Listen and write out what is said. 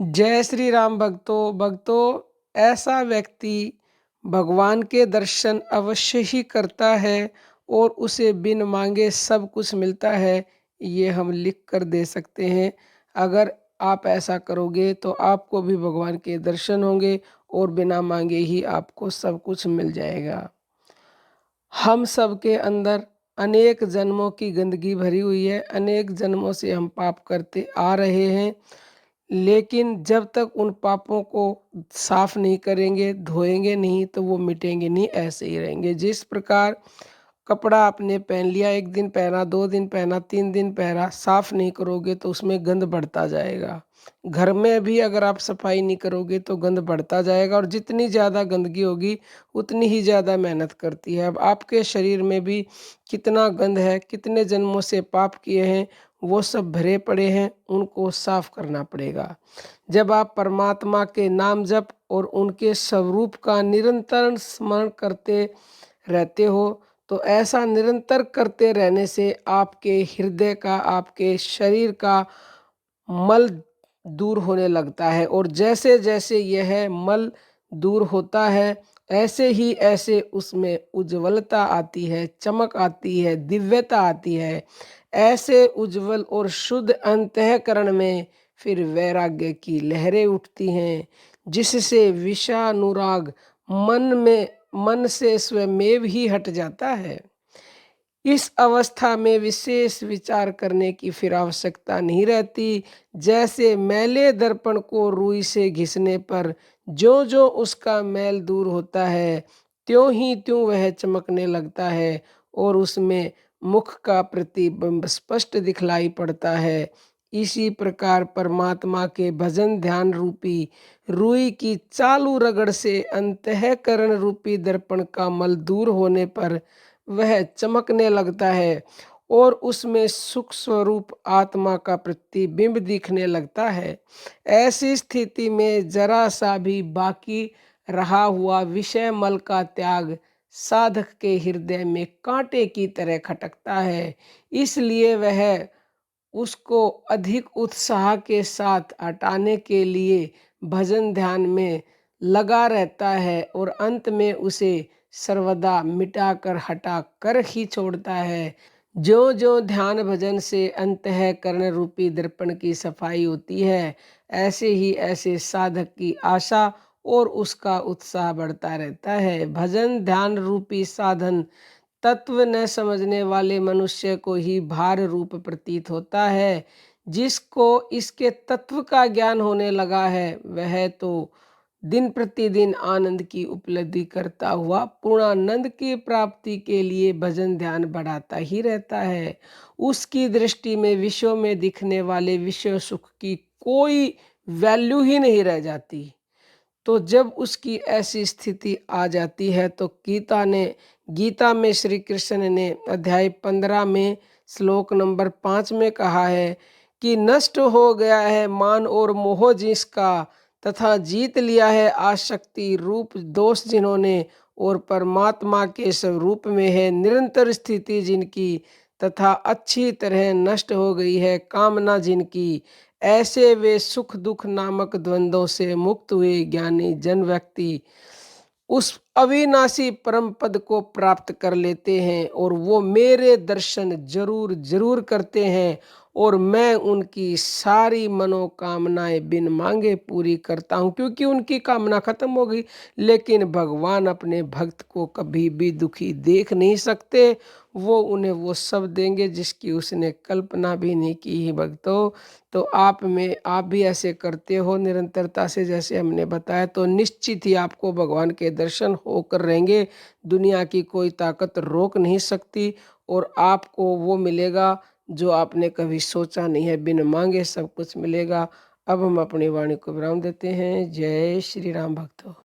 जय श्री राम भक्तों ऐसा व्यक्ति भगवान के दर्शन अवश्य ही करता है और उसे बिन मांगे सब कुछ मिलता है। ये हम लिख कर दे सकते हैं। अगर आप ऐसा करोगे तो आपको भी भगवान के दर्शन होंगे और बिना मांगे ही आपको सब कुछ मिल जाएगा। हम सब के अंदर अनेक जन्मों की गंदगी भरी हुई है, अनेक जन्मों से हम पाप करते आ रहे हैं। लेकिन जब तक उन पापों को साफ नहीं करेंगे, धोएँगे नहीं तो वो मिटेंगे नहीं, ऐसे ही रहेंगे। जिस प्रकार कपड़ा आपने पहन लिया, 1 दिन पहना, 2 दिन पहना, 3 दिन पहना, साफ नहीं करोगे तो उसमें गंध बढ़ता जाएगा। घर में भी अगर आप सफाई नहीं करोगे तो गंध बढ़ता जाएगा और जितनी ज़्यादा गंदगी होगी उतनी ही ज़्यादा मेहनत करती है। अब आपके शरीर में भी कितना गंध है, कितने जन्मों से पाप किए हैं, वो सब भरे पड़े हैं, उनको साफ करना पड़ेगा। जब आप परमात्मा के नाम जप और उनके स्वरूप का निरंतर स्मरण करते रहते हो, तो ऐसा निरंतर करते रहने से आपके हृदय का, आपके शरीर का मल दूर होने लगता है और जैसे-जैसे यह मल दूर होता है, ऐसे ही ऐसे उसमें उज्ज्वलता आती है, चमक आती है, दिव्यता आती है। ऐसे उज्ज्वल और शुद्ध अंतःकरण में फिर वैराग्य की लहरें उठती हैं, जिससे विषानुराग मन से स्वमेव ही हट जाता है। इस अवस्था में विशेष विचार करने की फिर आवश्यकता नहीं रहती। जैसे मैले दर्पण को रुई से घिसने पर जो उसका मैल दूर होता है, त्यों ही त्यों वह चमकने लगता है और उसमें मुख का प्रतिबिंब स्पष्ट दिखलाई पड़ता है। इसी प्रकार परमात्मा के भजन ध्यान रूपी रुई की चालू रगड़ से अंतःकरण रूपी दर्पण का मल दूर होने पर वह चमकने लगता है और उसमें सुख स्वरूप आत्मा का प्रतिबिंब दिखने लगता है। ऐसी स्थिति में जरा सा भी बाकी रहा हुआ विषय मल का त्याग साधक के हृदय में कांटे की तरह खटकता है। इसलिए वह उसको अधिक उत्साह के साथ हटाने के लिए भजन ध्यान में लगा रहता है और अंत में उसे सर्वदा मिटाकर हटा कर ही छोड़ता है। जो ध्यान भजन से अंतःकरण रूपी दर्पण की सफाई होती है, ऐसे ही ऐसे साधक की आशा और उसका उत्साह बढ़ता रहता है। भजन ध्यान रूपी साधन तत्व न समझने वाले मनुष्य को ही भार रूप प्रतीत होता है। जिसको इसके तत्व का ज्ञान होने लगा है, वह तो दिन प्रतिदिन आनंद की उपलब्धि करता हुआ पूर्णानंद की प्राप्ति के लिए भजन ध्यान बढ़ाता ही रहता है। उसकी दृष्टि में विश्व में दिखने वाले विषय सुख की कोई वैल्यू ही नहीं रह जाती। तो जब उसकी ऐसी स्थिति आ जाती है तो गीता में श्री कृष्ण ने अध्याय 15 में श्लोक नंबर 5 में कहा है कि नष्ट हो गया है मान और मोह जिसका, तथा जीत लिया है आसक्ति रूप दोष जिन्होंने, और परमात्मा के स्वरूप में है निरंतर स्थिति जिनकी, तथा अच्छी तरह नष्ट हो गई है कामना जिनकी, ऐसे वे सुख दुख नामक द्वंद्वों से मुक्त हुए ज्ञानी जन व्यक्ति उस अविनाशी परम पद को प्राप्त कर लेते हैं और वो मेरे दर्शन जरूर जरूर करते हैं और मैं उनकी सारी मनोकामनाएं बिन मांगे पूरी करता हूँ, क्योंकि उनकी कामना खत्म हो गई। लेकिन भगवान अपने भक्त को कभी भी दुखी देख नहीं सकते। वो उन्हें वो सब देंगे जिसकी उसने कल्पना भी नहीं की ही भक्तों। तो आप भी ऐसे करते हो निरंतरता से जैसे हमने बताया, तो निश्चित ही आपको भगवान के दर्शन होकर रहेंगे। दुनिया की कोई ताकत रोक नहीं सकती और आपको वो मिलेगा जो आपने कभी सोचा नहीं है। बिन मांगे सब कुछ मिलेगा। अब हम अपनी वाणी को विराम देते हैं। जय श्री राम भक्तों।